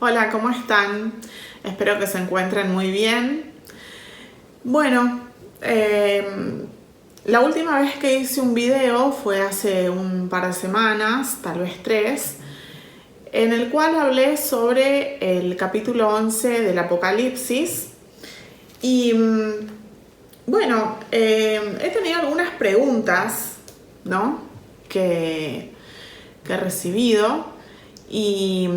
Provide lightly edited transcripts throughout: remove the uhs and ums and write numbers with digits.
Hola, ¿cómo están? Espero que se encuentren muy bien. Bueno, la última vez que hice un video fue hace un par de semanas, tal vez 3, en el cual hablé sobre el capítulo 11 del Apocalipsis. Y bueno, he tenido algunas preguntas, ¿no? que he recibido y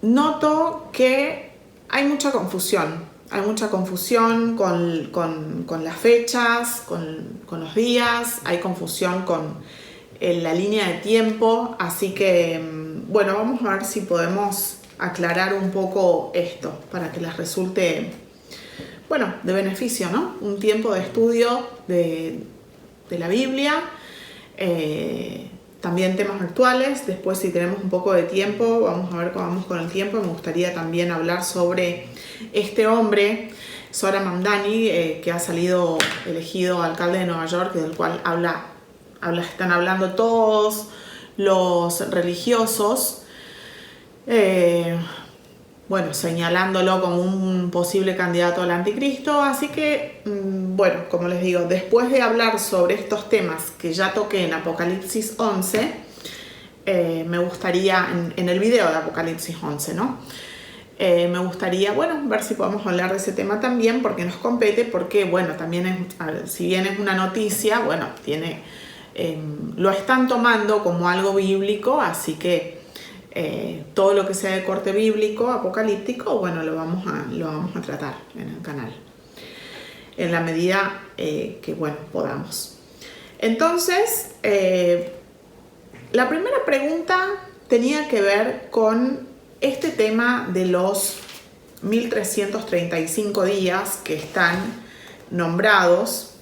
noto que hay mucha confusión. Hay mucha confusión con las fechas, con los días, hay confusión con la línea de tiempo, así que bueno, vamos a ver si podemos aclarar un poco esto para que les resulte, bueno, de beneficio, ¿no? Un tiempo de estudio de la Biblia, también temas actuales. Después, si tenemos un poco de tiempo, vamos a ver cómo vamos con el tiempo. Me gustaría también hablar sobre este hombre, Zohar Mamdani, que ha salido elegido alcalde de Nueva York, del cual están hablando todos los religiosos, bueno, señalándolo como un posible candidato al anticristo. Así que, bueno, como les digo, después de hablar sobre estos temas que ya toqué en Apocalipsis 11, me gustaría, en el video de Apocalipsis 11, ¿no? Me gustaría, bueno, ver si podemos hablar de ese tema también, porque nos compete, porque, bueno, también si bien es una noticia, bueno, lo están tomando como algo bíblico, así que todo lo que sea de corte bíblico, apocalíptico, bueno, lo vamos a tratar en el canal, en la medida que, bueno, podamos. Entonces, la primera pregunta tenía que ver con este tema de los 1335 días que están nombrados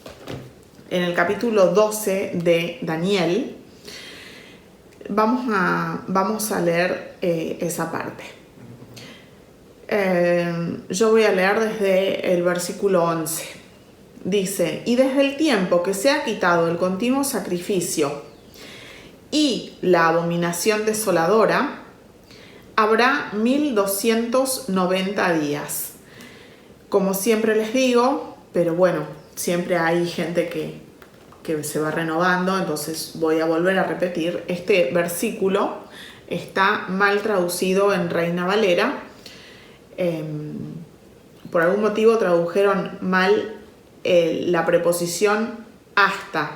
en el capítulo 12 de Daniel. Vamos a leer esa parte. Yo voy a leer desde el versículo 11. Dice: y desde el tiempo que se ha quitado el continuo sacrificio y la abominación desoladora, habrá 1290 días. Como siempre les digo, pero bueno, siempre hay gente que se va renovando, entonces voy a volver a repetir. Este versículo está mal traducido en Reina Valera. Por algún motivo tradujeron mal la preposición hasta.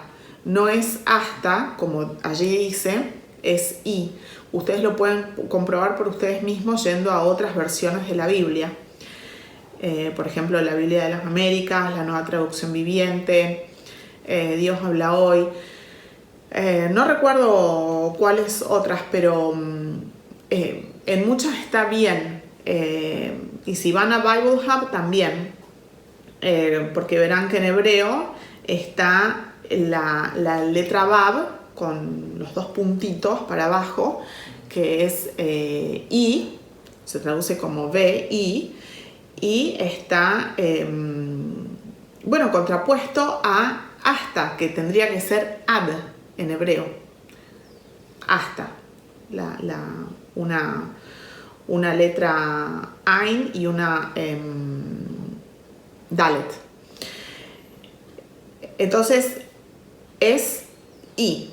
No es hasta, como allí dice, es y. Ustedes lo pueden comprobar por ustedes mismos yendo a otras versiones de la Biblia. Por ejemplo, la Biblia de las Américas, la Nueva Traducción Viviente, Dios habla hoy. No recuerdo cuáles otras, pero en muchas está bien. Y si van a Bible Hub también, porque verán que en hebreo está la letra Vav con los dos puntitos para abajo, que es I, se traduce como V, I, y está, bueno, contrapuesto a hasta, que tendría que ser ad en hebreo. Hasta, una letra Ain y una Dalet. Entonces es I,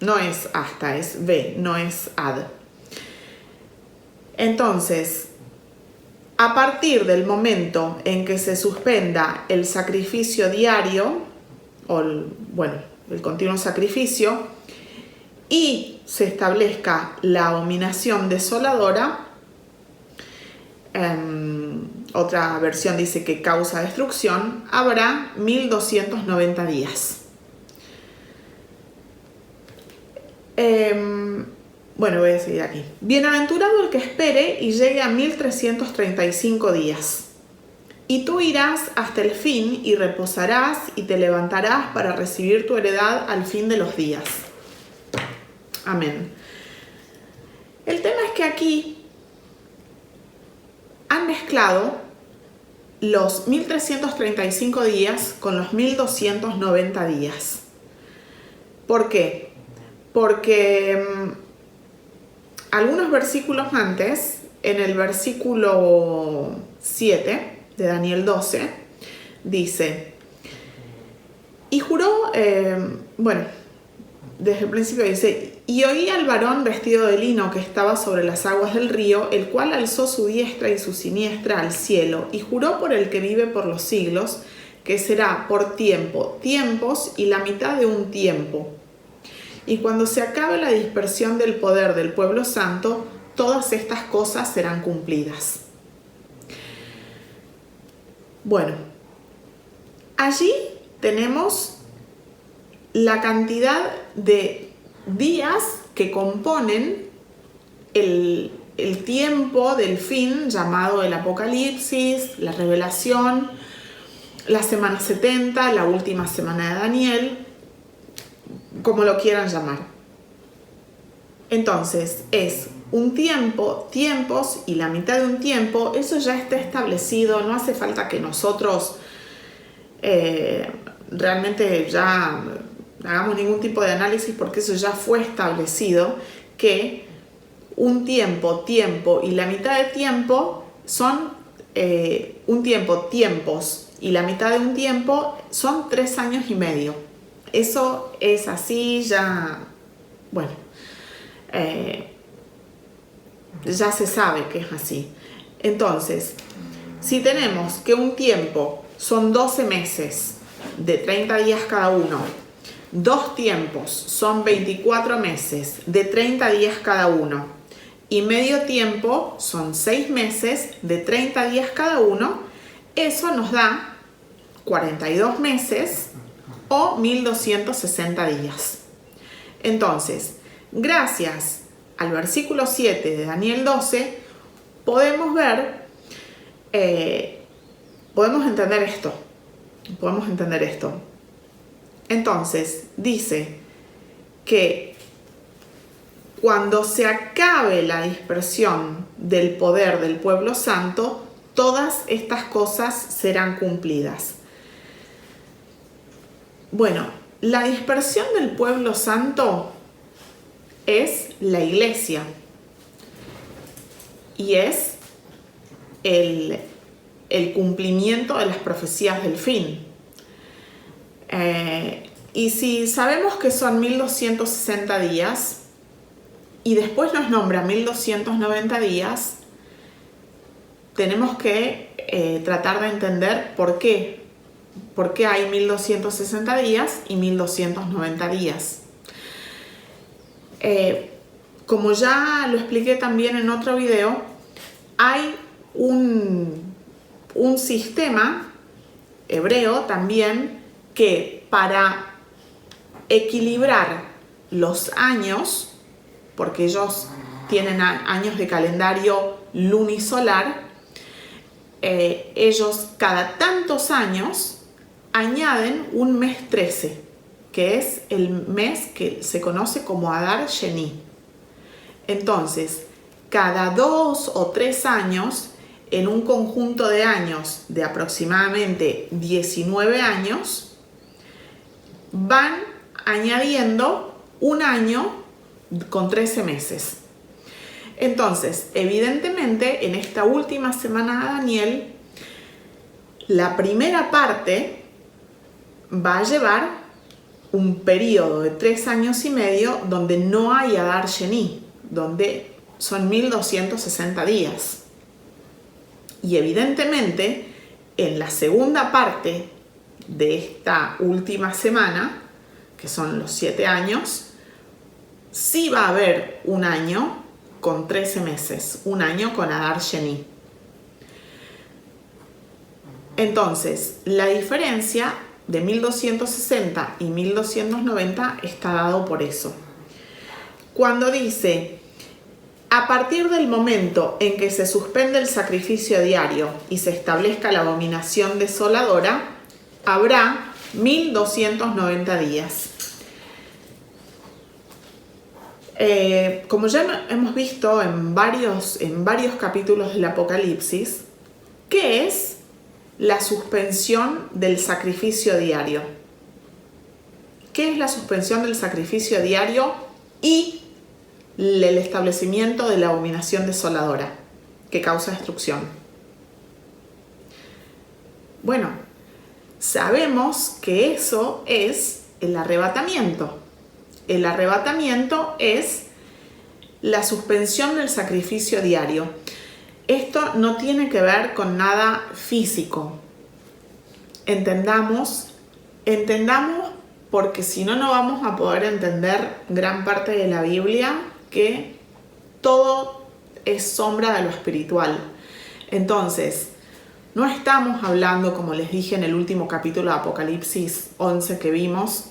no es hasta, es V, no es ad. Entonces, a partir del momento en que se suspenda el sacrificio diario, o el continuo sacrificio, y se establezca la abominación desoladora, otra versión dice que causa destrucción, habrá 1290 días. Bueno, voy a seguir aquí. Bienaventurado el que espere y llegue a 1335 días. Y tú irás hasta el fin y reposarás y te levantarás para recibir tu heredad al fin de los días. Amén. El tema es que aquí han mezclado los 1335 días con los 1290 días. ¿Por qué? Porque algunos versículos antes en el versículo 7 de Daniel 12, dice, y juró, desde el principio dice, y oí al varón vestido de lino que estaba sobre las aguas del río, el cual alzó su diestra y su siniestra al cielo, y juró por el que vive por los siglos, que será por tiempos y la mitad de un tiempo. Y cuando se acabe la dispersión del poder del pueblo santo, todas estas cosas serán cumplidas. Bueno, allí tenemos la cantidad de días que componen el tiempo del fin, llamado el Apocalipsis, la Revelación, la semana 70, la última semana de Daniel, como lo quieran llamar. Entonces, es un tiempo, tiempos y la mitad de un tiempo. Eso ya está establecido, no hace falta que nosotros realmente ya hagamos ningún tipo de análisis, porque eso ya fue establecido, que un tiempo y la mitad de tiempo son un tiempo, tiempos y la mitad de un tiempo son 3 años y medio. Eso es así, ya, bueno, ya se sabe que es así. Entonces, si tenemos que un tiempo son 12 meses de 30 días cada uno, 2 tiempos son 24 meses de 30 días cada uno, y medio tiempo son 6 meses de 30 días cada uno, eso nos da 42 meses o 1260 días. Entonces, gracias al versículo 7 de Daniel 12, podemos ver, podemos entender esto. Entonces, dice que cuando se acabe la dispersión del poder del pueblo santo, todas estas cosas serán cumplidas. Bueno, la dispersión del pueblo santo es la iglesia y es el cumplimiento de las profecías del fin. Y si sabemos que son 1260 días y después nos nombra 1290 días, tenemos que tratar de entender por qué hay 1260 días y 1290 días. Como ya lo expliqué también en otro video, hay un sistema hebreo también que para equilibrar los años, porque ellos tienen años de calendario lunisolar, ellos cada tantos años añaden un mes 13, que es el mes que se conoce como Adar Sheni. Entonces, cada 2 o 3 años, en un conjunto de años de aproximadamente 19 años, van añadiendo un año con 13 meses. Entonces, evidentemente, en esta última semana de Daniel, la primera parte va a llevar un periodo de 3 años y medio donde no hay Adar Sheni, donde son 1260 días. Y evidentemente, en la segunda parte de esta última semana, que son los 7 años, sí va a haber un año con 13 meses, un año con Adar Sheni. Entonces, la diferencia de 1260 y 1290 está dado por eso. Cuando dice, a partir del momento en que se suspende el sacrificio diario y se establezca la abominación desoladora, habrá 1290 días. Como ya hemos visto en varios capítulos del Apocalipsis, ¿qué es la suspensión del sacrificio diario? ¿Qué es la suspensión del sacrificio diario y el establecimiento de la abominación desoladora? que causa destrucción. Bueno, sabemos que eso es el arrebatamiento. El arrebatamiento es la suspensión del sacrificio diario. Esto no tiene que ver con nada físico. Entendamos porque si no, no vamos a poder entender gran parte de la Biblia, que todo es sombra de lo espiritual. Entonces, no estamos hablando, como les dije en el último capítulo de Apocalipsis 11 que vimos,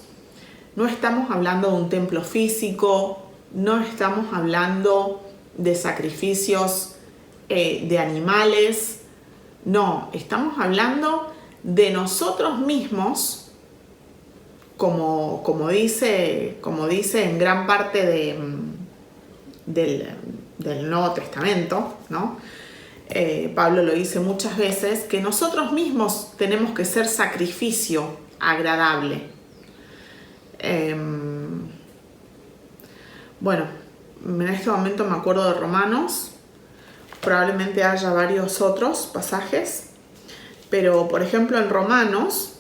no estamos hablando de un templo físico, no estamos hablando de sacrificios de animales, no, estamos hablando de nosotros mismos, como dice en gran parte del Nuevo Testamento, ¿no? Pablo lo dice muchas veces, que nosotros mismos tenemos que ser sacrificio agradable. Bueno, en este momento me acuerdo de Romanos, probablemente haya varios otros pasajes, pero por ejemplo en Romanos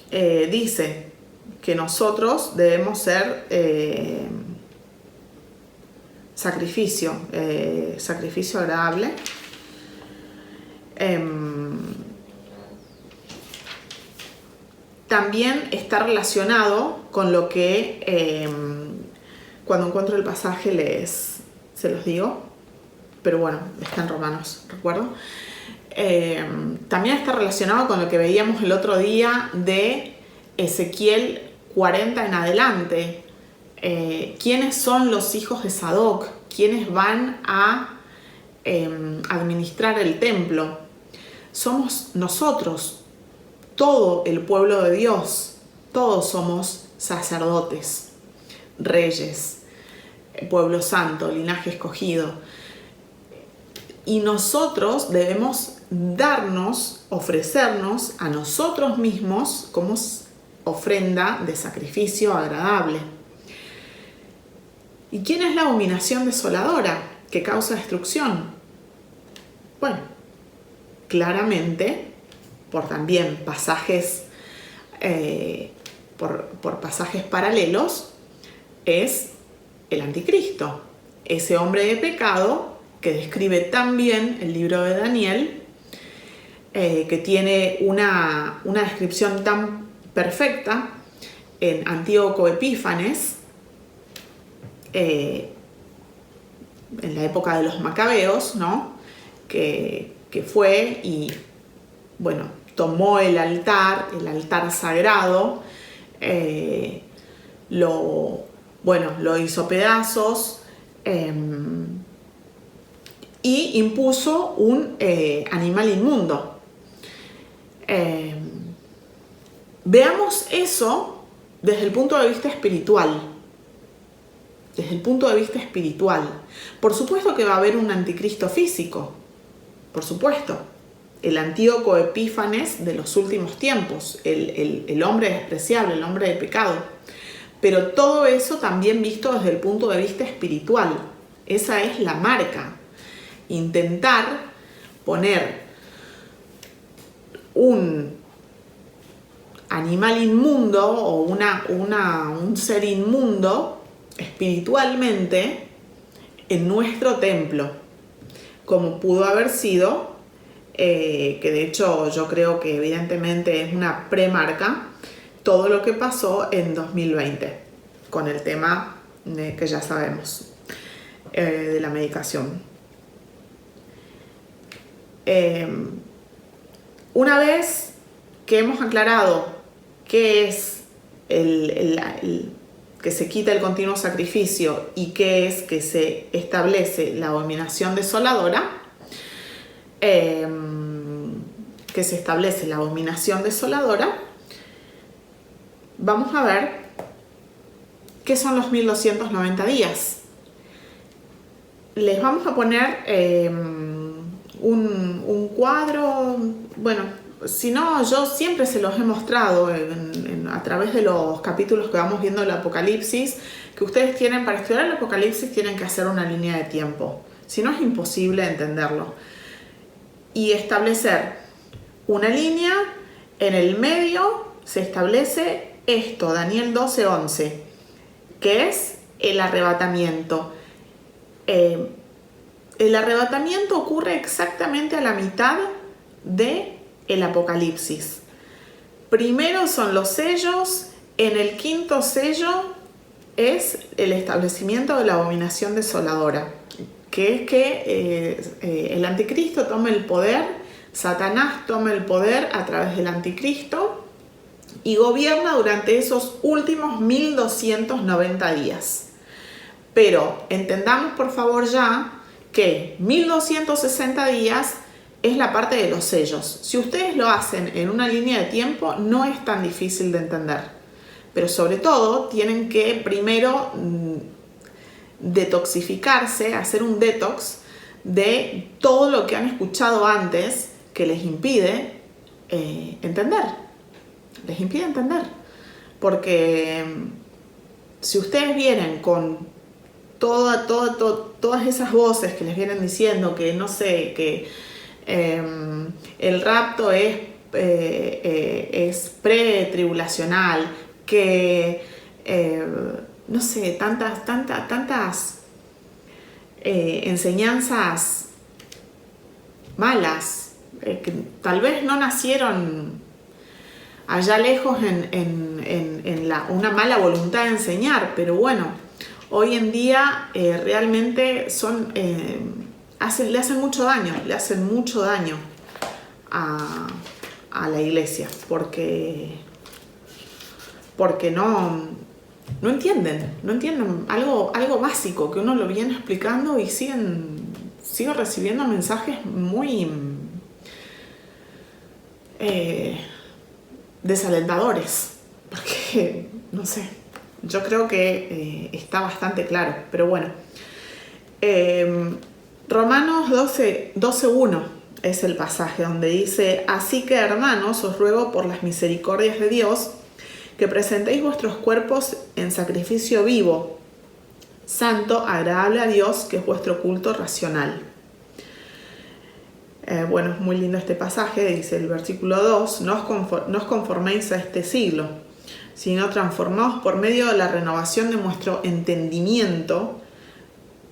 dice que nosotros debemos ser sacrificio agradable. También está relacionado con lo que cuando encuentro el pasaje se los digo, pero bueno, está en Romanos, recuerdo. También está relacionado con lo que veíamos el otro día de Ezequiel 40 en adelante. ¿Quiénes son los hijos de Sadoc? ¿Quiénes van a administrar el templo? Somos nosotros, todo el pueblo de Dios. Todos somos sacerdotes, reyes, pueblo santo, linaje escogido. Y nosotros debemos ofrecernos a nosotros mismos como ofrenda de sacrificio agradable. ¿Y quién es la abominación desoladora que causa destrucción? Bueno, claramente, por también pasajes, por pasajes paralelos, es el anticristo, ese hombre de pecado que describe tan bien el libro de Daniel, que tiene una descripción tan perfecta en Antíoco Epífanes, en la época de los macabeos, ¿no? que fue y, bueno, tomó el altar sagrado, lo hizo pedazos, y impuso un animal inmundo. Veamos eso desde el punto de vista espiritual. Por supuesto que va a haber un anticristo físico. Por supuesto. El Antíoco Epífanes de los últimos tiempos. El hombre despreciable, el hombre de pecado. Pero todo eso también visto desde el punto de vista espiritual. Esa es la marca. Intentar poner un animal inmundo o un ser inmundo espiritualmente en nuestro templo, como pudo haber sido, que de hecho yo creo que evidentemente es una premarca, todo lo que pasó en 2020 con el tema que ya sabemos, de la medicación. Una vez que hemos aclarado qué es que se quita el continuo sacrificio y qué es que se establece la abominación desoladora, vamos a ver qué son los 1290 días. Les vamos a poner un cuadro, bueno, si no, yo siempre se los he mostrado a través de los capítulos que vamos viendo del Apocalipsis, que ustedes tienen, para estudiar el Apocalipsis tienen que hacer una línea de tiempo. Si no, es imposible entenderlo. Y establecer una línea, en el medio se establece esto, Daniel 12:11, que es el arrebatamiento. El arrebatamiento ocurre exactamente a la mitad del Apocalipsis. Primero son los sellos, en el quinto sello es el establecimiento de la abominación desoladora, que es que el anticristo tome el poder, Satanás tome el poder a través del anticristo y gobierna durante esos últimos 1290 días. Pero entendamos por favor ya que 1260 días es la parte de los sellos. Si ustedes lo hacen en una línea de tiempo, no es tan difícil de entender. Pero sobre todo, tienen que primero detoxificarse, hacer un detox de todo lo que han escuchado antes que les impide entender. Les impide entender. Porque si ustedes vienen con todas esas voces que les vienen diciendo que, no sé, que el rapto es pre-tribulacional, que no sé, tantas enseñanzas malas, que tal vez no nacieron allá lejos en una mala voluntad de enseñar, pero bueno, hoy en día realmente son le hacen mucho daño a la iglesia, porque no entienden algo básico que uno lo viene explicando y sigo recibiendo mensajes muy desalentadores, porque no sé, yo creo que está bastante claro, pero bueno. Romanos 12:1 es el pasaje donde dice: así que, hermanos, os ruego por las misericordias de Dios que presentéis vuestros cuerpos en sacrificio vivo, santo, agradable a Dios, que es vuestro culto racional. Bueno, es muy lindo este pasaje, dice el versículo 2, no os conforméis a este siglo, sino transformaos por medio de la renovación de vuestro entendimiento,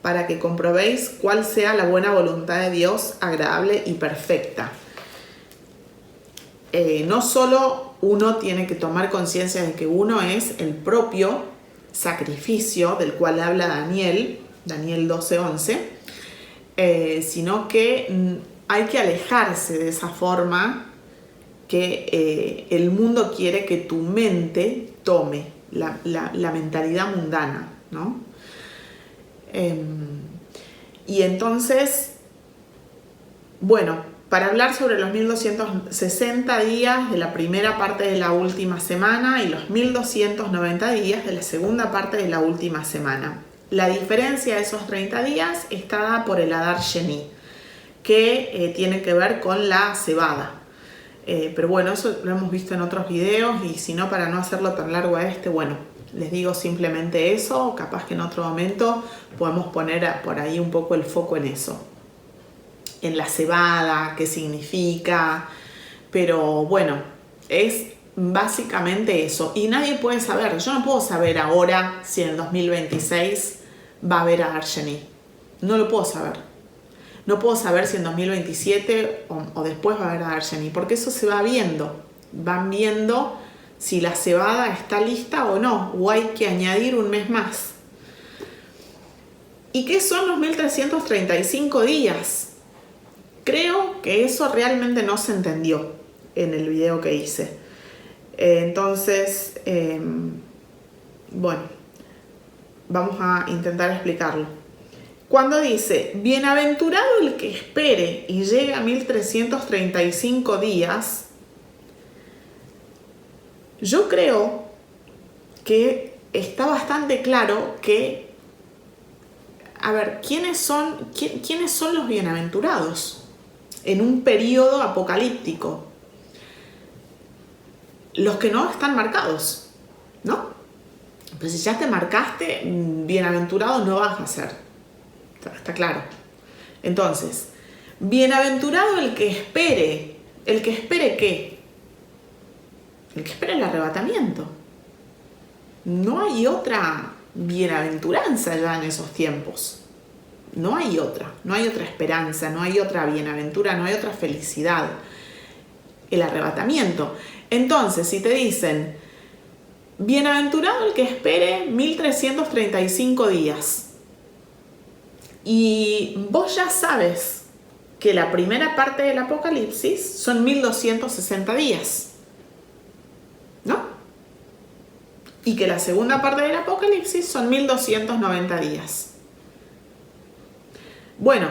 para que comprobéis cuál sea la buena voluntad de Dios, agradable y perfecta. No solo uno tiene que tomar conciencia de que uno es el propio sacrificio del cual habla Daniel 12:11, sino que hay que alejarse de esa forma que el mundo quiere que tu mente tome, la mentalidad mundana, ¿no? Y entonces, bueno, para hablar sobre los 1260 días de la primera parte de la última semana y los 1290 días de la segunda parte de la última semana. La diferencia de esos 30 días está dada por el Adar Sheni, que tiene que ver con la cebada. Pero bueno, eso lo hemos visto en otros videos y si no, para no hacerlo tan largo a bueno, les digo simplemente eso, capaz que en otro momento podemos poner por ahí un poco el foco en eso. En la cebada, qué significa, pero bueno, es básicamente eso. Y nadie puede saber, yo no puedo saber ahora si en el 2026 va a haber Adar Sheni. No lo puedo saber. No puedo saber si en 2027 o después va a haber Adar Sheni, porque eso se va viendo. Van viendo si la cebada está lista o no, o hay que añadir un mes más. ¿Y qué son los 1335 días? Creo que eso realmente no se entendió en el video que hice. Entonces, bueno, vamos a intentar explicarlo. Cuando dice, bienaventurado el que espere y llegue a 1335 días, yo creo que está bastante claro que, a ver, ¿quiénes son los bienaventurados en un periodo apocalíptico? Los que no están marcados, ¿no? Pues si ya te marcaste, bienaventurado no vas a ser. Está claro. Entonces, bienaventurado el que espere. ¿El que espere qué? El que espere el arrebatamiento. No hay otra bienaventuranza ya en esos tiempos. No hay otra esperanza, no hay otra bienaventura, no hay otra felicidad. El arrebatamiento. Entonces, si te dicen, bienaventurado el que espere 1335 días, y vos ya sabes que la primera parte del Apocalipsis son 1260 días, ¿no? Y que la segunda parte del Apocalipsis son 1290 días. Bueno,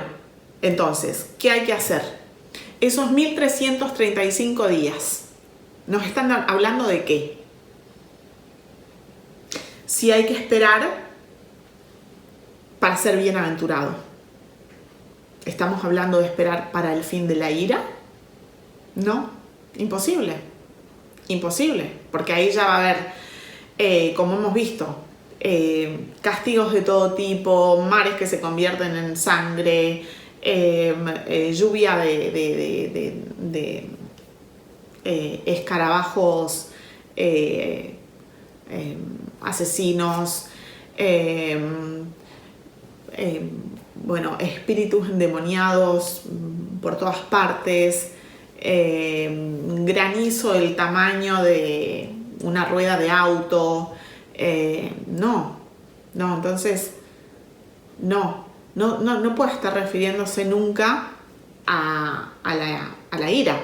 entonces, ¿qué hay que hacer? Esos 1335 días, ¿nos están hablando de qué? Si hay que esperar para ser bienaventurado. ¿Estamos hablando de esperar para el fin de la ira? No, imposible. Imposible, porque ahí ya va a haber, como hemos visto, castigos de todo tipo, mares que se convierten en sangre, lluvia de escarabajos asesinos, bueno, espíritus endemoniados por todas partes, granizo del tamaño de una rueda de auto, entonces no puede estar refiriéndose nunca a la ira,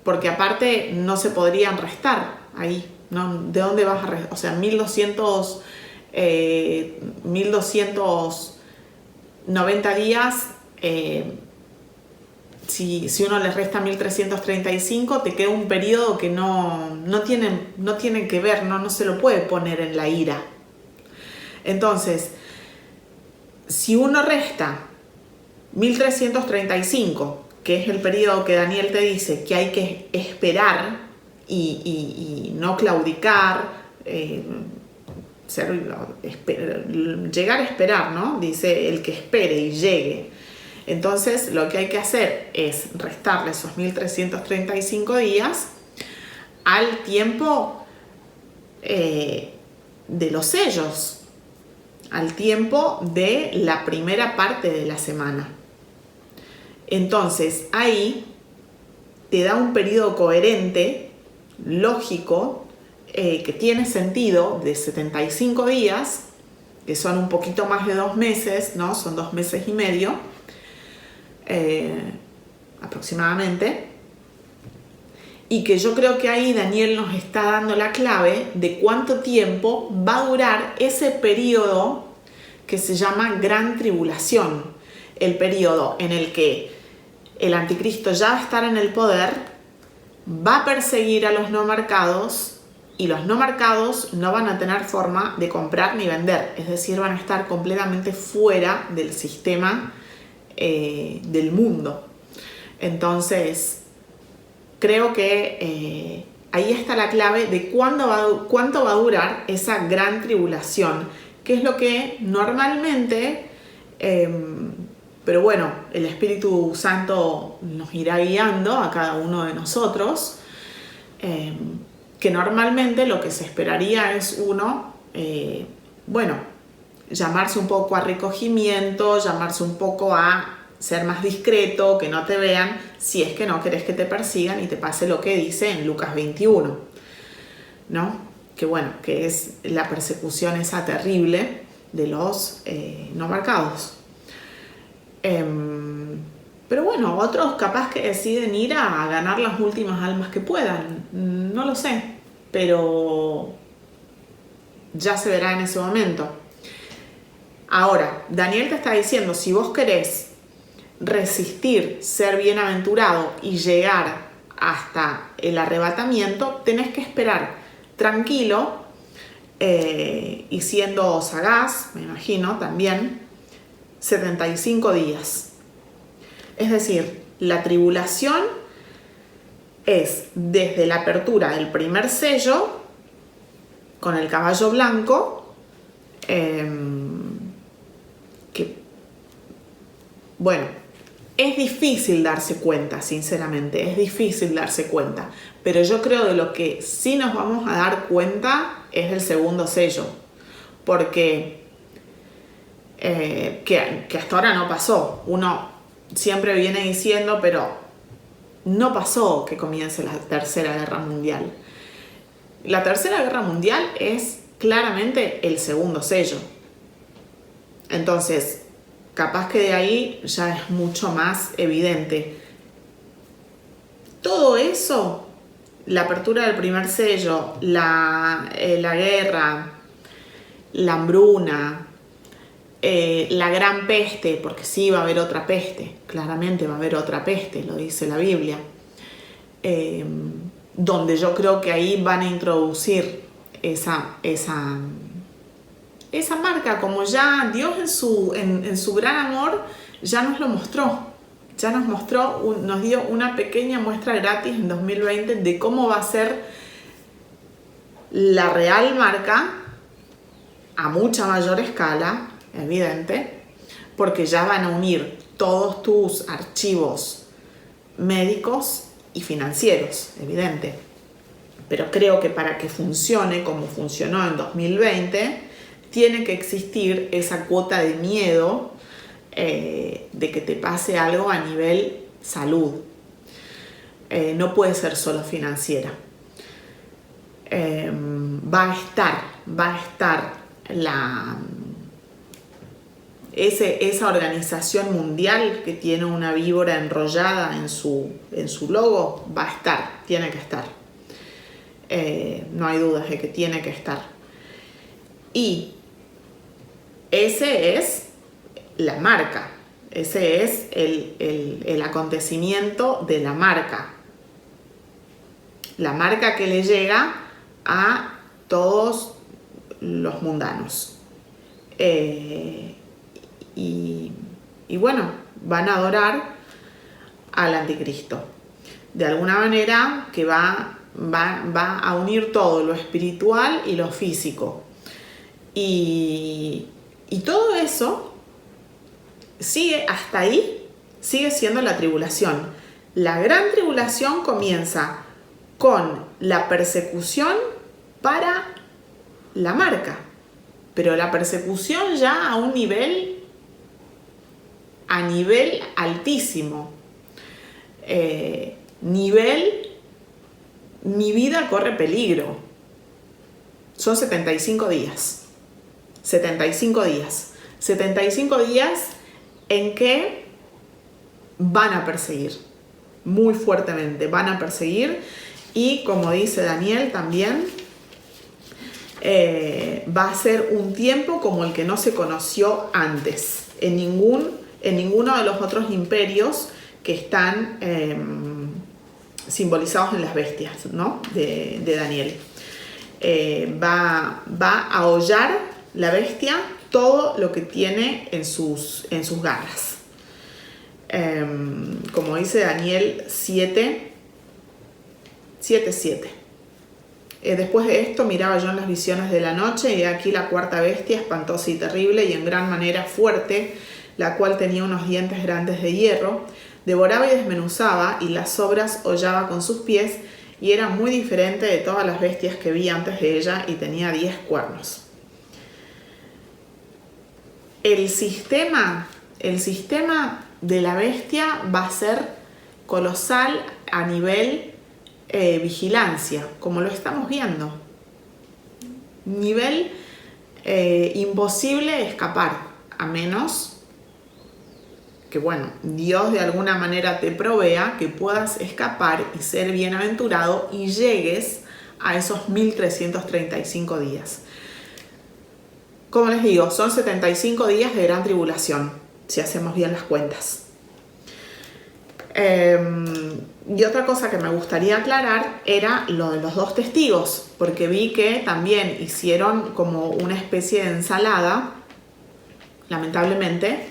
porque aparte no se podrían restar ahí, ¿no? ¿De dónde vas a restar? O sea, 1290 días, si uno le resta 1335, te queda un periodo que no tiene que ver, no se lo puede poner en la ira. Entonces, si uno resta 1335, que es el periodo que Daniel te dice que hay que esperar y no claudicar, llegar a esperar, ¿no? Dice el que espere y llegue. Entonces lo que hay que hacer es restarle esos 1335 días al tiempo de los sellos, al tiempo de la primera parte de la semana. Entonces ahí te da un periodo coherente, lógico, que tiene sentido, de 75 días, que son un poquito más de 2 meses, ¿no? Son 2 meses y medio, aproximadamente, y que yo creo que ahí Daniel nos está dando la clave de cuánto tiempo va a durar ese periodo que se llama Gran Tribulación, el periodo en el que el anticristo ya va a estar en el poder, va a perseguir a los no marcados, y los no marcados no van a tener forma de comprar ni vender, es decir, van a estar completamente fuera del sistema del mundo. Entonces, creo que ahí está la clave de cuánto va a durar esa gran tribulación, que es lo que normalmente, pero bueno, el Espíritu Santo nos irá guiando a cada uno de nosotros, que normalmente lo que se esperaría es llamarse un poco a recogimiento, llamarse un poco a ser más discreto, que no te vean, si es que no querés que te persigan y te pase lo que dice en Lucas 21, ¿no? Que es la persecución esa terrible de los no marcados. Pero bueno, otros capaz que deciden ir a ganar las últimas almas que puedan, no lo sé, pero ya se verá en ese momento. Ahora, Daniel te está diciendo, si vos querés resistir, ser bienaventurado y llegar hasta el arrebatamiento, tenés que esperar tranquilo y siendo sagaz, me imagino también, 75 días. Es decir, la tribulación es desde la apertura del primer sello con el caballo blanco, que Bueno, es difícil darse cuenta, sinceramente, es difícil darse cuenta, pero yo creo de lo que sí nos vamos a dar cuenta es del segundo sello, porque que hasta ahora no pasó. Uno siempre viene diciendo, pero no pasó que comience la Tercera Guerra Mundial. La Tercera Guerra Mundial es claramente el segundo sello. Entonces, capaz que de ahí ya es mucho más evidente. Todo eso, la apertura del primer sello, la guerra, la hambruna, la gran peste, porque sí va a haber otra peste, claramente va a haber otra peste, lo dice la Biblia, donde yo creo que ahí van a introducir esa marca, como ya Dios en su gran amor ya nos lo mostró. Ya nos mostró, nos dio una pequeña muestra gratis en 2020 de cómo va a ser la real marca a mucha mayor escala, evidente, porque ya van a unir todos tus archivos médicos y financieros, evidente. Pero creo que para que funcione como funcionó en 2020, tiene que existir esa cuota de miedo de que te pase algo a nivel salud. No puede ser solo financiera. Va a estar esa organización mundial que tiene una víbora enrollada en su logo, va a estar, tiene que estar. No hay dudas de que tiene que estar. Y ese es la marca, ese es el acontecimiento de la marca que le llega a todos los mundanos. Y bueno, van a adorar al anticristo. De alguna manera que va a unir todo, lo espiritual y lo físico. Y todo eso hasta ahí sigue siendo la tribulación. La gran tribulación comienza con la persecución para la marca, pero la persecución ya a nivel altísimo. Mi vida corre peligro. Son 75 días. 75 días. 75 días en que van a perseguir. Muy fuertemente van a perseguir. Y como dice Daniel también, va a ser un tiempo como el que no se conoció antes. En ninguno de los otros imperios que están simbolizados en las bestias, ¿no? de Daniel. Va a hollar la bestia todo lo que tiene en sus garras. Como dice Daniel 7:7. Después de esto miraba yo en las visiones de la noche y aquí la cuarta bestia, espantosa y terrible y en gran manera fuerte, la cual tenía unos dientes grandes de hierro, devoraba y desmenuzaba y las sobras hollaba con sus pies y era muy diferente de todas las bestias que vi antes de ella y tenía 10 cuernos. El sistema de la bestia va a ser colosal a nivel vigilancia, como lo estamos viendo. Nivel imposible escapar, a menos que, bueno, Dios de alguna manera te provea que puedas escapar y ser bienaventurado y llegues a esos 1335 días. Como les digo, son 75 días de gran tribulación, si hacemos bien las cuentas. Y otra cosa que me gustaría aclarar era lo de los 2 testigos, porque vi que también hicieron como una especie de ensalada, lamentablemente.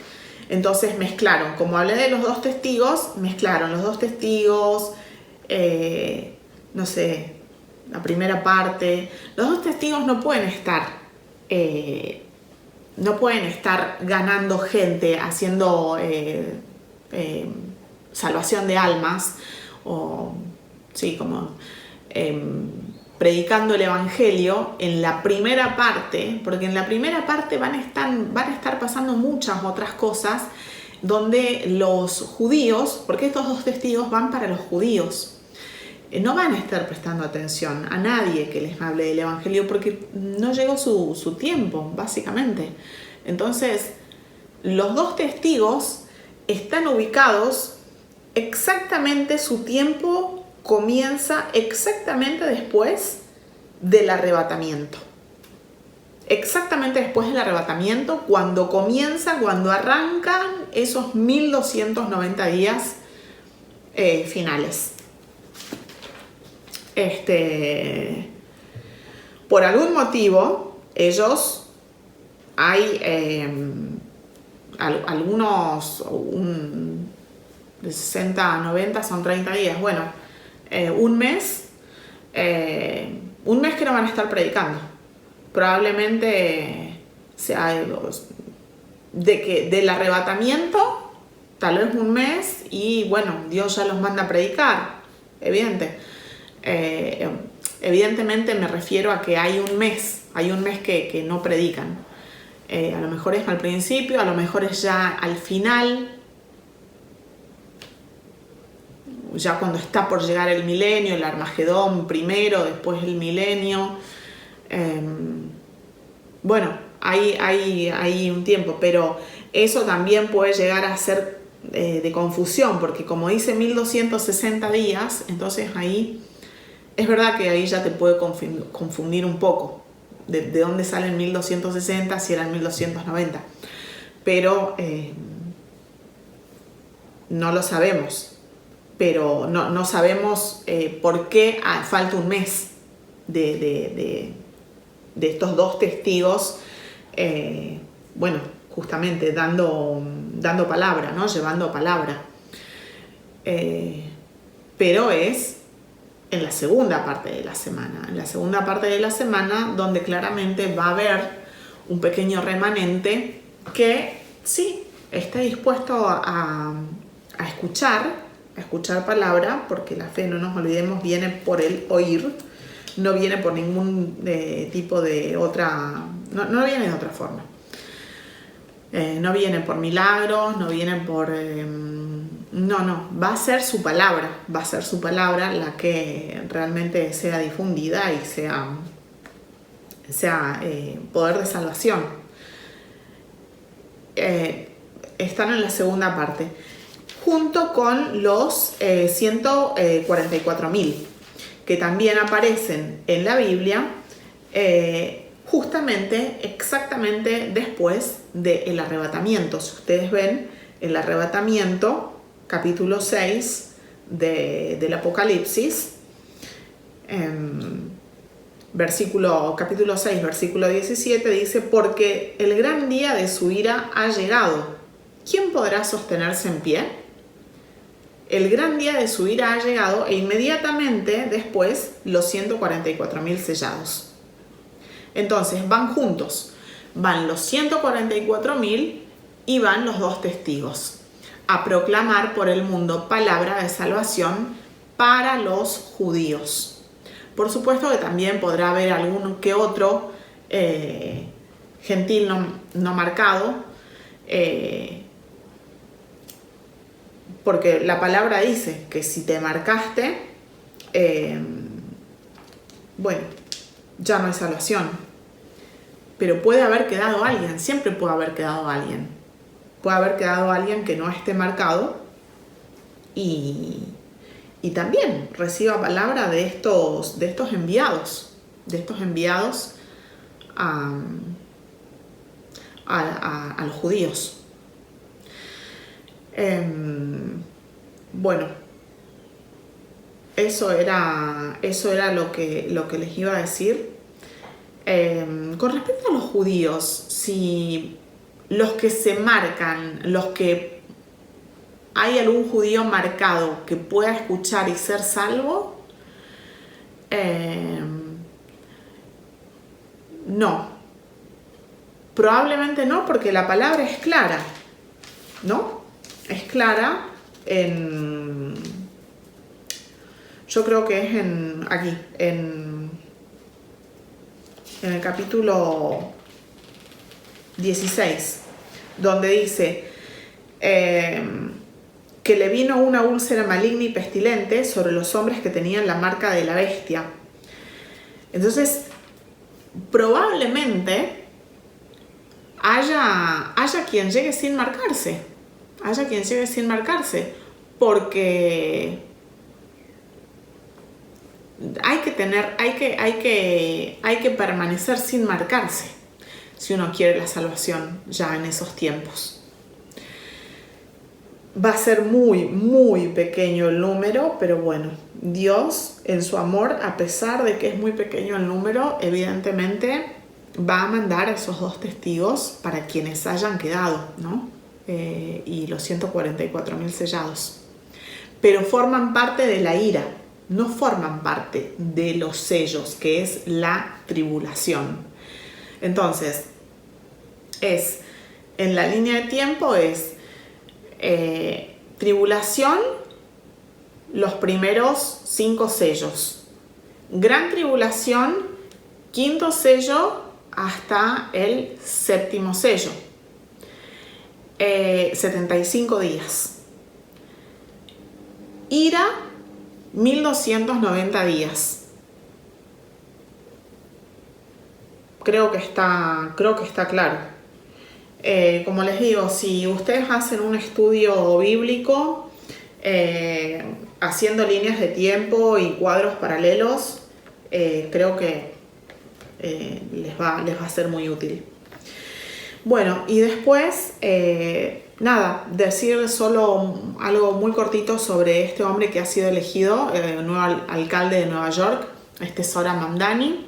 Entonces mezclaron, como hablé de los 2 testigos, mezclaron los 2 testigos, no sé, la primera parte. Los 2 testigos no pueden estar no pueden estar ganando gente, haciendo salvación de almas, o sí, como predicando el evangelio en la primera parte, porque en la primera parte van a estar pasando muchas otras cosas donde los judíos, porque estos dos testigos van para los judíos, no van a estar prestando atención a nadie que les hable del evangelio porque no llegó su tiempo, básicamente. Entonces, los dos testigos están ubicados exactamente, su tiempo comienza exactamente después del arrebatamiento. Exactamente después del arrebatamiento, cuando arrancan esos 1290 días finales. Por algún motivo, ellos hay algunos, de 60 a 90 son 30 días. Bueno, un mes que no van a estar predicando. Probablemente sea del arrebatamiento, tal vez un mes, y bueno, Dios ya los manda a predicar, evidentemente me refiero a que hay un mes que no predican. A lo mejor es al principio, a lo mejor es ya al final, ya cuando está por llegar el milenio, el Armagedón primero, después el milenio. Bueno, hay un tiempo, pero eso también puede llegar a ser de confusión, porque como dice 1260 días, entonces ahí es verdad que ahí ya te puede confundir un poco de dónde salen 1260, si eran 1290, pero no lo sabemos, pero no sabemos por qué falta un mes de estos dos testigos, bueno, justamente dando palabra, ¿no? Llevando palabra. Pero es en la segunda parte de la semana, donde claramente va a haber un pequeño remanente que sí esté dispuesto a escuchar palabra, porque la fe, no nos olvidemos, viene por el oír, no viene por ningún tipo de otra, no viene de otra forma. No viene por milagros, no viene por... no, va a ser su palabra la que realmente sea difundida y sea poder de salvación. Están en la segunda parte, junto con los 144.000, que también aparecen en la Biblia, exactamente después del arrebatamiento. Si ustedes ven el arrebatamiento, capítulo 6 del Apocalipsis, capítulo 6, versículo 17, dice: porque el gran día de su ira ha llegado. ¿Quién podrá sostenerse en pie? El gran día de su ira ha llegado, e inmediatamente después los 144.000 sellados. Entonces van juntos, van los 144.000 y van los dos testigos a proclamar por el mundo palabra de salvación para los judíos. Por supuesto que también podrá haber algún que otro gentil no marcado, porque la palabra dice que si te marcaste, bueno, ya no hay salvación. Pero puede haber quedado alguien, siempre puede haber quedado alguien. Puede haber quedado alguien que no esté marcado y también reciba palabra de estos enviados, a los judíos. Bueno, eso era lo que les iba a decir. Con respecto a los judíos, si los que se marcan, hay algún judío marcado que pueda escuchar y ser salvo, no. Probablemente no, porque la palabra es clara, ¿no? Es clara en... Yo creo que es aquí, en el capítulo 16, donde dice que le vino una úlcera maligna y pestilente sobre los hombres que tenían la marca de la bestia. Entonces, probablemente haya quien llegue sin marcarse. Porque hay que permanecer sin marcarse si uno quiere la salvación ya en esos tiempos. Va a ser muy, muy pequeño el número, pero bueno, Dios en su amor, a pesar de que es muy pequeño el número, evidentemente va a mandar a esos 2 testigos para quienes hayan quedado, ¿no? Y los 144.000 sellados. Pero forman parte de la ira, no forman parte de los sellos, que es la tribulación. Entonces, en la línea de tiempo es tribulación, los primeros 5 sellos. Gran tribulación, 5.º sello hasta el 7.º sello. 75 días. Ira, 1290 días. Creo que está claro. Como les digo, si ustedes hacen un estudio bíblico haciendo líneas de tiempo y cuadros paralelos, creo que les va a ser muy útil. Bueno, y después, nada, decir solo algo muy cortito sobre este hombre que ha sido elegido, nuevo alcalde de Nueva York, Zohran Mamdani,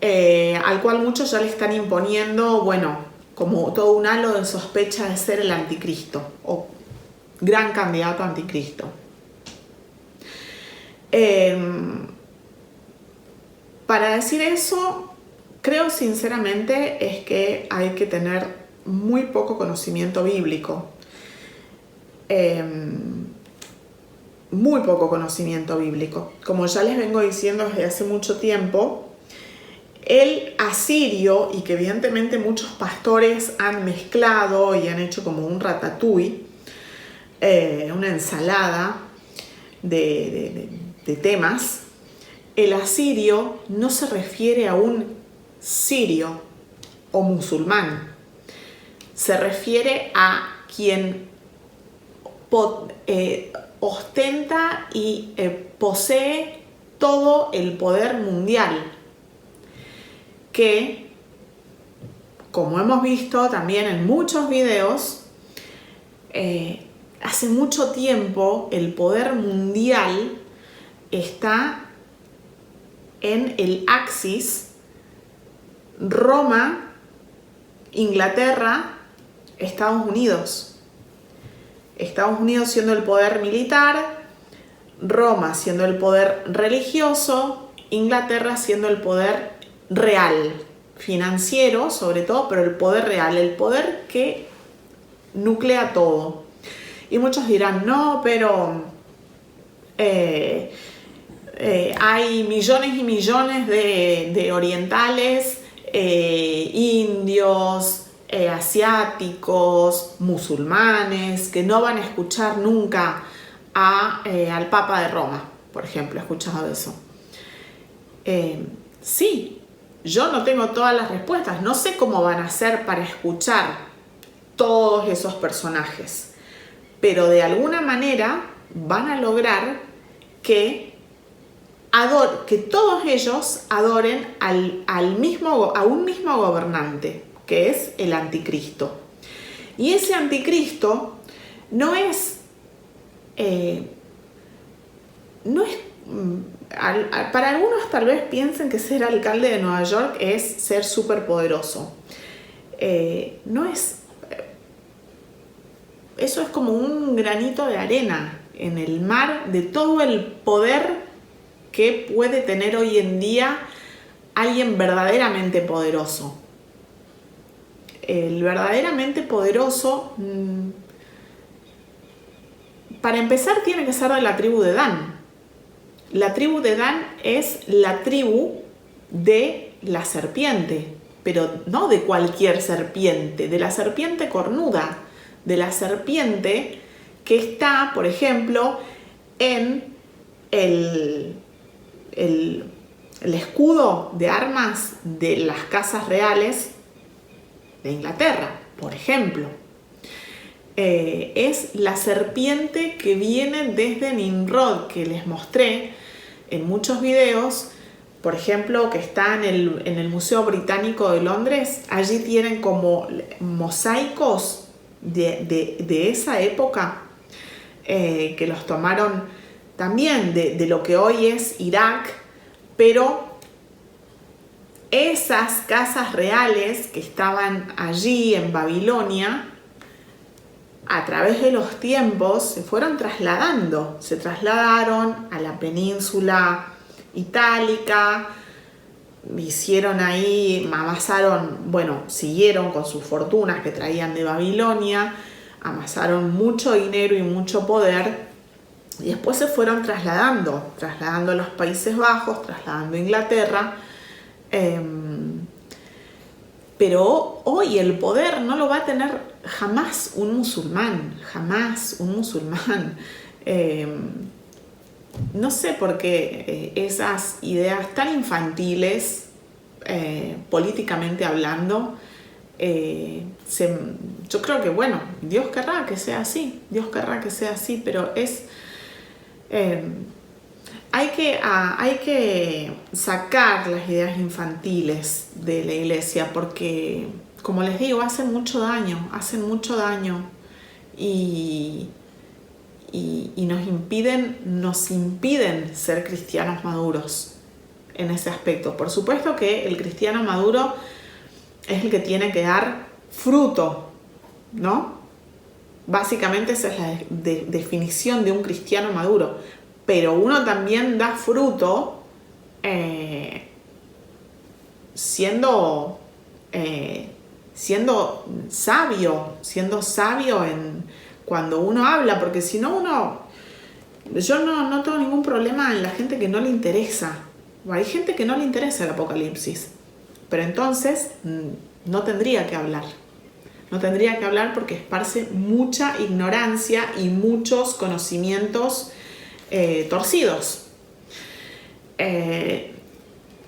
al cual muchos ya le están imponiendo, bueno, como todo un halo de sospecha de ser el anticristo o gran candidato a anticristo. Para decir eso, creo sinceramente es que hay que tener muy poco conocimiento bíblico. Muy poco conocimiento bíblico. Como ya les vengo diciendo desde hace mucho tiempo, el asirio, y que evidentemente muchos pastores han mezclado y han hecho como un ratatouille, una ensalada de temas, el asirio no se refiere a un sirio o musulmán, se refiere a quien ostenta y posee todo el poder mundial, que, como hemos visto también en muchos videos, hace mucho tiempo el poder mundial está en el axis Roma, Inglaterra, Estados Unidos. Estados Unidos siendo el poder militar, Roma siendo el poder religioso, Inglaterra siendo el poder real, financiero sobre todo, pero el poder real, el poder que nuclea todo. Y muchos dirán, no, pero hay millones y millones de orientales, indios, asiáticos, musulmanes, que no van a escuchar nunca al Papa de Roma, por ejemplo. ¿He escuchado eso? Sí. Yo no tengo todas las respuestas, no sé cómo van a hacer para escuchar todos esos personajes, pero de alguna manera van a lograr que todos ellos adoren a un mismo gobernante, que es el anticristo. Y ese anticristo para algunos tal vez piensen que ser alcalde de Nueva York es ser súper poderoso. Eso es como un granito de arena en el mar de todo el poder que puede tener hoy en día alguien verdaderamente poderoso. el verdaderamente poderoso, para empezar, tiene que ser de la tribu de Dan. La tribu de Dan es la tribu de la serpiente, pero no de cualquier serpiente, de la serpiente cornuda, de la serpiente que está, por ejemplo, en el escudo de armas de las casas reales de Inglaterra, por ejemplo. Es la serpiente que viene desde Nimrod, que les mostré en muchos videos, por ejemplo, que está en el Museo Británico de Londres. Allí tienen como mosaicos de esa época, que los tomaron también de lo que hoy es Irak, pero esas casas reales que estaban allí en Babilonia, a través de los tiempos se fueron trasladando, se trasladaron a la península itálica, hicieron ahí, amasaron, bueno, siguieron con sus fortunas que traían de Babilonia, amasaron mucho dinero y mucho poder, y después se fueron trasladando a los Países Bajos, trasladando a Inglaterra. Pero hoy el poder no lo va a tener jamás un musulmán, jamás un musulmán. No sé por qué esas ideas tan infantiles, políticamente hablando, yo creo que, bueno, Dios querrá que sea así, pero es... Hay que sacar las ideas infantiles de la iglesia porque, como les digo, hacen mucho daño y nos impiden ser cristianos maduros en ese aspecto. Por supuesto que el cristiano maduro es el que tiene que dar fruto, ¿no? Básicamente esa es la definición de un cristiano maduro. Pero uno también da fruto siendo sabio cuando uno habla, porque si no yo no tengo ningún problema en la gente que no le interesa. Hay gente que no le interesa el Apocalipsis, pero entonces no tendría que hablar. No tendría que hablar porque esparce mucha ignorancia y muchos conocimientos torcidos.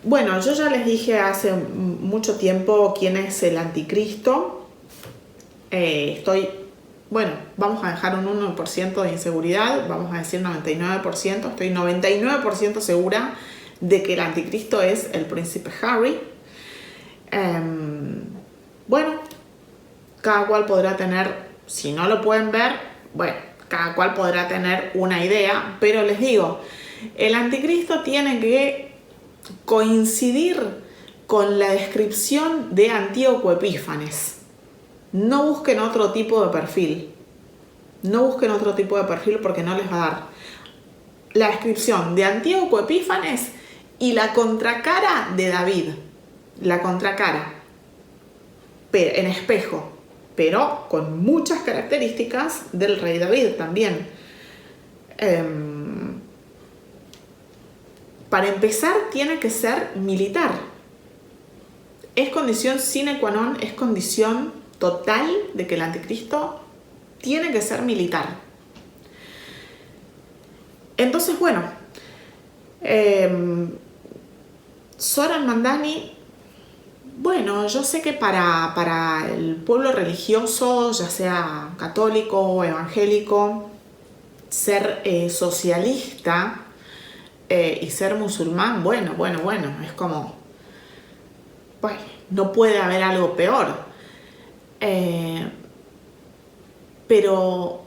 Bueno, yo ya les dije hace mucho tiempo quién es el anticristo. Vamos a dejar un 1% de inseguridad, vamos a decir 99%. Estoy 99% segura de que el anticristo es el príncipe Harry. Bueno, cada cual podrá tener, si no lo pueden ver, bueno, cada cual podrá tener una idea, pero les digo, el anticristo tiene que coincidir con la descripción de Antíoco Epífanes. No busquen otro tipo de perfil. Porque no les va a dar. La descripción de Antíoco Epífanes y la contracara de David. La contracara. Pero en espejo. Pero con muchas características del rey David también. Para empezar, tiene que ser militar. Es condición sine qua non, es condición total de que el anticristo tiene que ser militar. Entonces, bueno, Zohar Mamdani, bueno, yo sé que para el pueblo religioso, ya sea católico o evangélico, ser socialista y ser musulmán, bueno, es como, bueno, no puede haber algo peor. Pero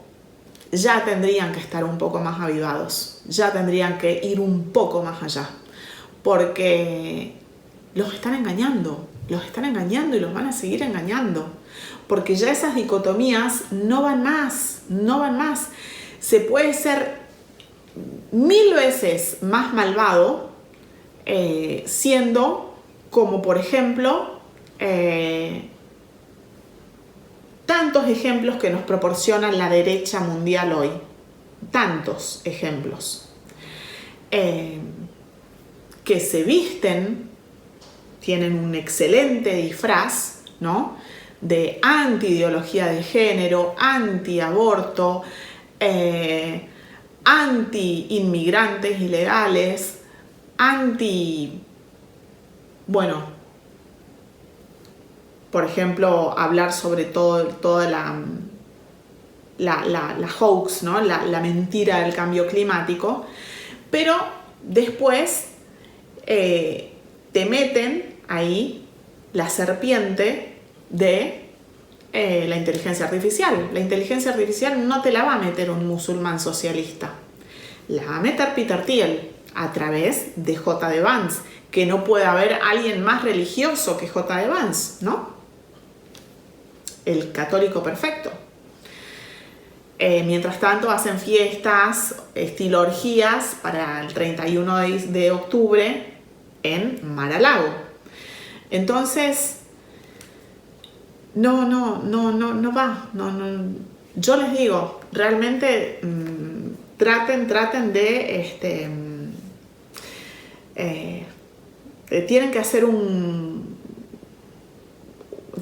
ya tendrían que estar un poco más avivados, ya tendrían que ir un poco más allá, porque los están engañando y los van a seguir engañando, porque ya esas dicotomías no van más. Se puede ser 1000 veces más malvado siendo como, por ejemplo, tantos ejemplos que nos proporciona la derecha mundial hoy. Tantos ejemplos. Que se visten, tienen un excelente disfraz, ¿no?, de anti-ideología de género, anti-aborto, anti-inmigrantes ilegales, por ejemplo, hablar sobre toda la hoax, ¿no?, la mentira del cambio climático, pero después te meten ahí la serpiente de la inteligencia artificial. La inteligencia artificial no te la va a meter un musulmán socialista, la va a meter Peter Thiel a través de J.D. Vance, que no puede haber alguien más religioso que J.D. Vance, ¿no? El católico perfecto. Mientras tanto hacen fiestas, estilo orgías, para el 31 de octubre en Mar-a-Lago. Entonces, no va. Yo les digo, realmente traten de tienen que hacer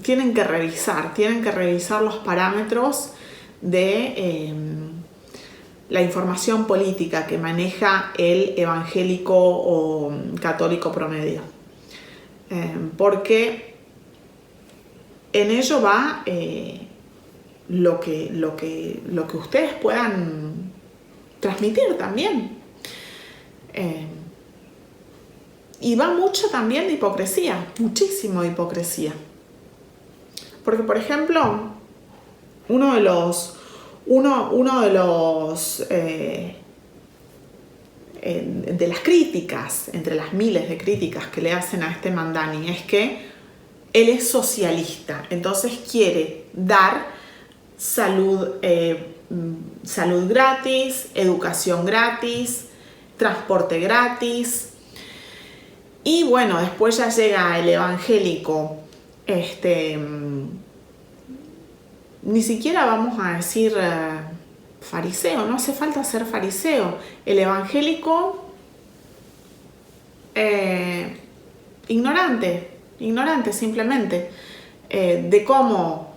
tienen que revisar los parámetros de la información política que maneja el evangélico o católico promedio, porque en ello va lo que ustedes puedan transmitir también, y va mucho también de hipocresía, muchísimo de hipocresía, porque por ejemplo uno de los de las críticas, entre las miles de críticas que le hacen a este Mamdani, es que él es socialista, entonces quiere dar salud gratis, educación gratis, transporte gratis. Y bueno, después ya llega el evangélico, ni siquiera vamos a decir fariseo, no hace falta ser fariseo. El evangélico ignorante simplemente de cómo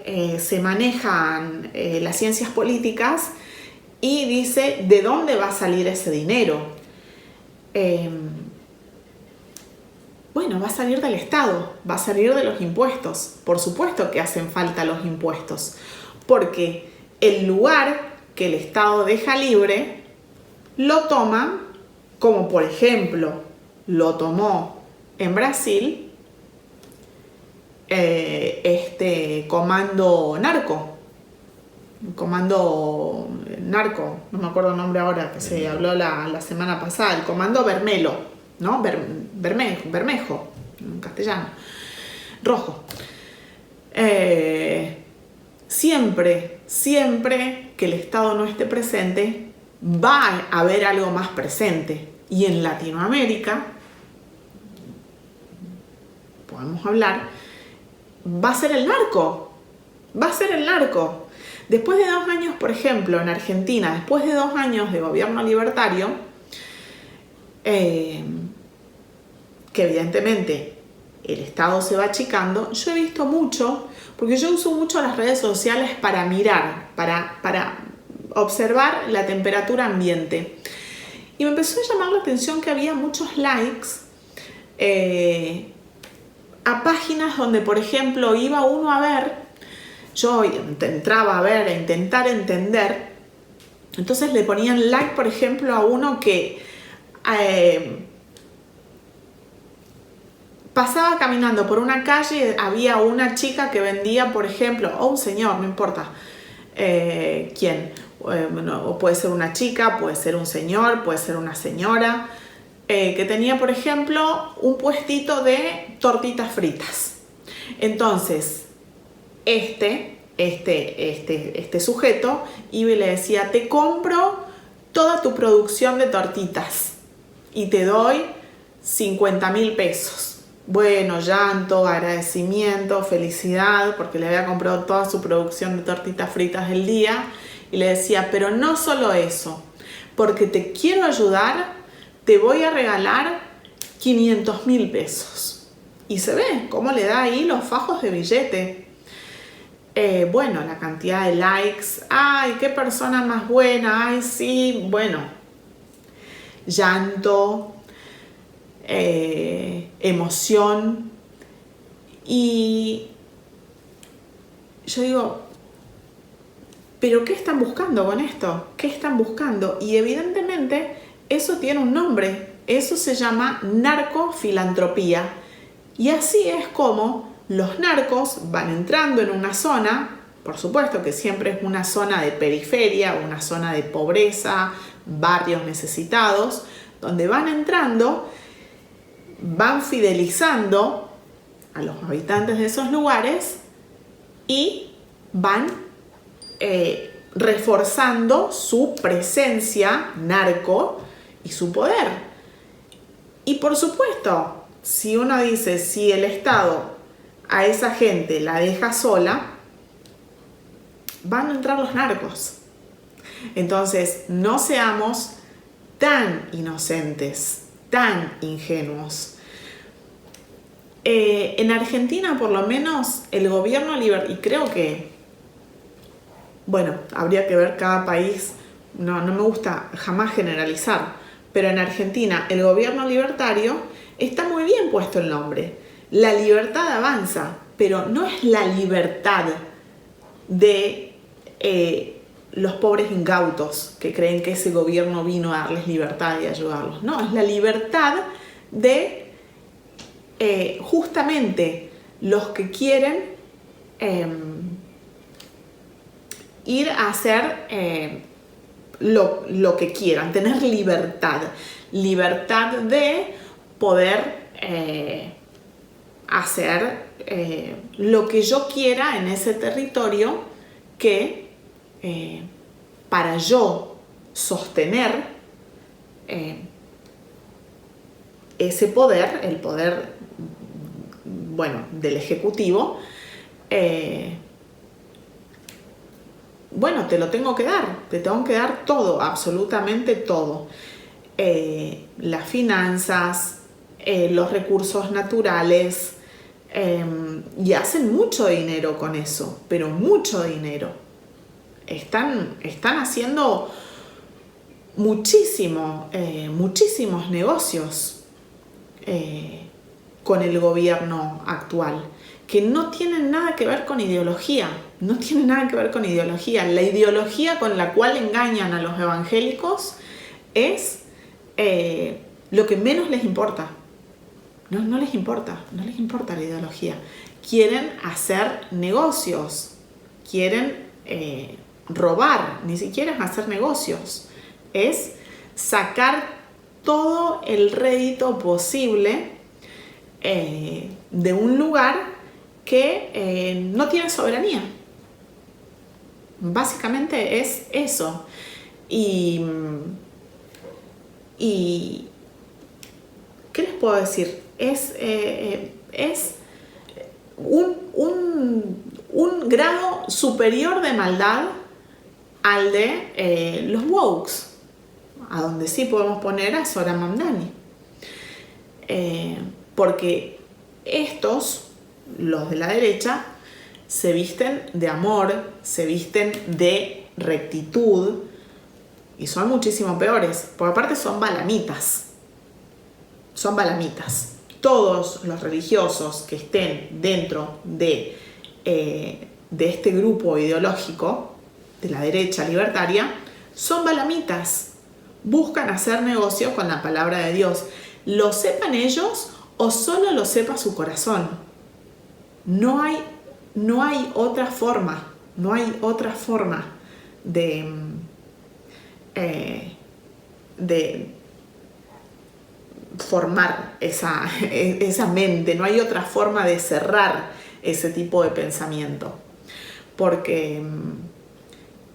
se manejan las ciencias políticas, y dice de dónde va a salir ese dinero. Bueno, va a salir del Estado, va a salir de los impuestos. Por supuesto que hacen falta los impuestos, porque el lugar que el Estado deja libre lo toman, como por ejemplo lo tomó en Brasil comando narco, no me acuerdo el nombre ahora, que se habló la semana pasada, el comando Bermelo, ¿no? Bermejo, en castellano, rojo. Siempre que el Estado no esté presente, va a haber algo más presente. Y en Latinoamérica, podemos hablar, va a ser el narco. Después de 2 años, por ejemplo, en Argentina, después de 2 años de gobierno libertario, que evidentemente el Estado se va achicando, yo he visto mucho, porque yo uso mucho las redes sociales para mirar, para observar la temperatura ambiente. Y me empezó a llamar la atención que había muchos likes a páginas donde, por ejemplo, iba uno a ver, yo entraba a ver, a intentar entender, entonces le ponían like, por ejemplo, a uno que pasaba caminando por una calle, había una chica que vendía, por ejemplo, o un señor, no importa quién, o puede ser una chica, puede ser un señor, puede ser una señora, que tenía, por ejemplo, un puestito de tortitas fritas. Entonces, este sujeto iba y le decía: te compro toda tu producción de tortitas y te doy 50.000 pesos. bueno, llanto, agradecimiento, felicidad, porque le había comprado toda su producción de tortitas fritas del día. Y le decía, pero no solo eso, porque te quiero ayudar, te voy a regalar 500.000 pesos. Y se ve cómo le da ahí los fajos de billete. Bueno, la cantidad de likes. Ay, qué persona más buena. Ay, sí, bueno. Llanto, emoción. Y yo digo, ¿pero qué están buscando con esto? ¿Qué están buscando? Y evidentemente eso tiene un nombre. Eso se llama narcofilantropía. Y así es como los narcos van entrando en una zona, por supuesto que siempre es una zona de periferia, una zona de pobreza, barrios necesitados, donde van entrando, van fidelizando a los habitantes de esos lugares y van reforzando su presencia narco y su poder. Y por supuesto, si uno dice, si el Estado a esa gente la deja sola, van a entrar los narcos. Entonces, no seamos tan inocentes, tan ingenuos. En Argentina, por lo menos, el gobierno libertario, y creo que, bueno, habría que ver cada país, no me gusta jamás generalizar, pero en Argentina el gobierno libertario está muy bien puesto el nombre. La libertad avanza, pero no es la libertad de los pobres incautos que creen que ese gobierno vino a darles libertad y ayudarlos. No, es la libertad de justamente los que quieren ir a hacer lo que quieran, tener libertad. Libertad de poder hacer lo que yo quiera en ese territorio que para yo sostener ese poder, el poder, bueno, del Ejecutivo, bueno, te lo tengo que dar, te tengo que dar todo, absolutamente todo. Las finanzas, los recursos naturales, y hacen mucho dinero con eso, pero mucho dinero. Están haciendo muchísimos negocios con el gobierno actual, que no tienen nada que ver con ideología, no tienen nada que ver con ideología. La ideología con la cual engañan a los evangélicos es lo que menos les importa. No les importa la ideología. Quieren hacer negocios, quieren robar, ni siquiera es hacer negocios, es sacar todo el rédito posible de un lugar que no tiene soberanía. Básicamente es eso. Y ¿qué les puedo decir? Es un grado superior de maldad al de los wokes, a donde sí podemos poner a Zohran Mamdani. Porque estos, los de la derecha, se visten de amor, se visten de rectitud y son muchísimo peores, porque aparte son balamitas. Son balamitas. Todos los religiosos que estén dentro de este grupo ideológico de la derecha libertaria son balamitas. Buscan hacer negocio con la palabra de Dios. Lo sepan ellos o solo lo sepa su corazón. No hay otra forma. No hay otra forma de formar esa mente. No hay otra forma de cerrar ese tipo de pensamiento. Porque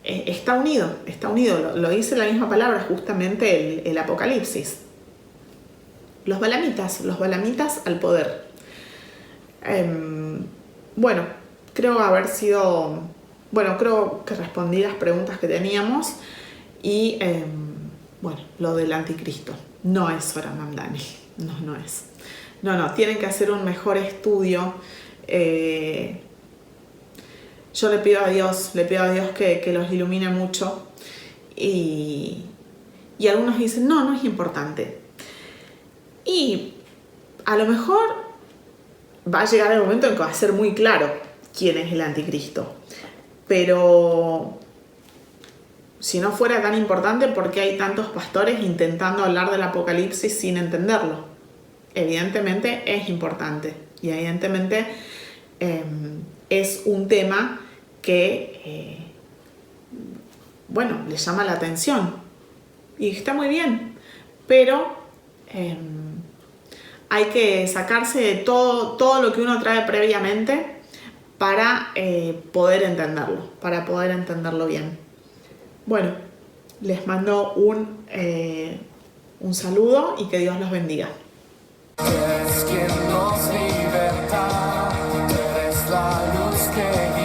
está unido. Lo dice la misma palabra, justamente el Apocalipsis. Los balamitas al poder. Bueno, creo que respondí las preguntas que teníamos y bueno, lo del anticristo. No es Zohar Mamdani, no es. No, tienen que hacer un mejor estudio. Yo le pido a Dios que los ilumine mucho y algunos dicen, no es importante. Y a lo mejor va a llegar el momento en que va a ser muy claro quién es el anticristo. Pero si no fuera tan importante, ¿por qué hay tantos pastores intentando hablar del apocalipsis sin entenderlo? Evidentemente es importante y evidentemente es un tema que, le llama la atención y está muy bien, pero hay que sacarse de todo lo que uno trae previamente para poder entenderlo bien. Bueno, les mando un saludo y que Dios los bendiga. Eres quien nos liberta, eres la luz que